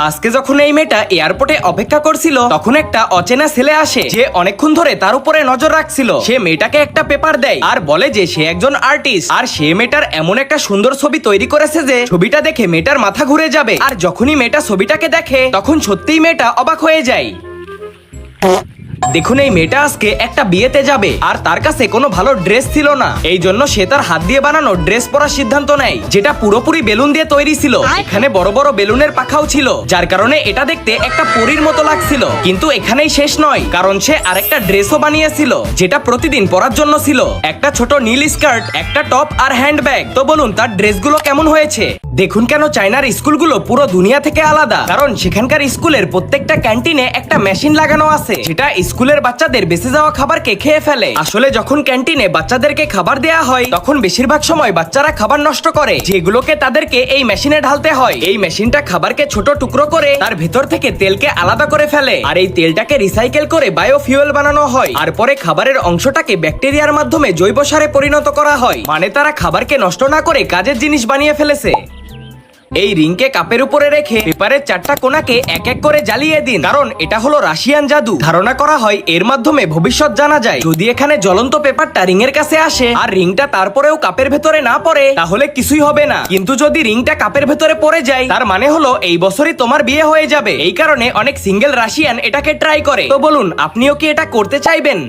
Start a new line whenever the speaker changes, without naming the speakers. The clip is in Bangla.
আজকে যখন এই মেয়েটা এয়ারপোর্টে অপেক্ষা করছিল তখন একটা অচেনা ছেলে আসে, যে অনেকক্ষণ ধরে তার উপরে নজর রাখছিল। সে মেয়েটাকে একটা পেপার দেয় আর বলে যে সে একজন আর্টিস্ট, আর সে মেয়েটার এমন একটা সুন্দর ছবি তৈরি করেছে যে ছবিটা দেখে মেয়েটার মাথা ঘুরে যাবে। আর যখনই মেয়েটা ছবিটাকে দেখে তখন সত্যিই মেয়েটা অবাক হয়ে যায়। দেখুন, এই মেয়েটা আজকে একটা বিয়েতে যাবে আর তার কাছে কোনো ভালো ড্রেস ছিল না। এই জন্য সে তার হাত দিয়ে বানানো ড্রেস পরার সিদ্ধান্ত নেয়, যেটা পুরোপুরি বেলুন দিয়ে তৈরি ছিল। এখানে বড় বড় বেলুনের পাখাও ছিল, যার কারণে এটা দেখতে একটা পরীর মতো লাগছিল। কিন্তু এখানেই শেষ নয়, কারণ সে আরেকটা ড্রেসও বানিয়েছিল, যেটা প্রতিদিন পরার জন্য ছিল। একটা ছোট নীল স্কার্ট, একটা টপ আর হ্যান্ডব্যাগ। তো বলুন তার ড্রেসগুলো কেমন হয়েছে? দেখুন কেন চায়নার স্কুলগুলো পুরো দুনিয়া থেকে আলাদা, কারণ সেখানকার স্কুলের প্রত্যেকটা ক্যান্টিনে একটা মেশিন লাগানো আছে, যেটা স্কুলের বাচ্চাদের বেঁচে যাওয়া খাবারকে খেয়ে ফেলে। আসলে যখন ক্যান্টিনে বাচ্চাদেরকে খাবার দেয়া হয় তখন বেশিরভাগ সময় বাচ্চারা খাবার নষ্ট করে, যেগুলোকে তাদেরকে এই মেশিনে ঢালতে হয়। এই মেশিনটা খাবারকে ছোট টুকরো করে তার ভেতর থেকে তেলকে আলাদা করে ফেলে, আর এই তেলটাকে রিসাইকেল করে বায়োফিউয়েল বানানো হয়। আর পরে খাবারের অংশটাকে ব্যাকটেরিয়ার মাধ্যমে জৈব সারে পরিণত করা হয়। মানে তারা খাবারকে নষ্ট না করে কাজের জিনিস বানিয়ে ফেলেছে। এই রিংকে কাপের উপরে রেখে পেপারের চারটা কোণাকে এক এক করে জ্বালিয়ে দিন, কারণ এটা হলো রাশিয়ান জাদু। ধারণা করা হয় এর মাধ্যমে ভবিষ্যৎ জানা যায়। যদি এখানে জ্বলন্ত পেপারটা রিং এর কাছে আসে আর রিংটা তারপরেও কাপের ভেতরে না পড়ে, তাহলে কিছুই হবে না। কিন্তু যদি রিংটা কাপের ভেতরে পড়ে যায়, তার মানে হলো এই বছরই তোমার বিয়ে হয়ে যাবে। এই কারণে অনেক সিঙ্গেল রাশিয়ান এটাকে ট্রাই করে। তো বলুন, আপনিও কি এটা করতে চাইবেন?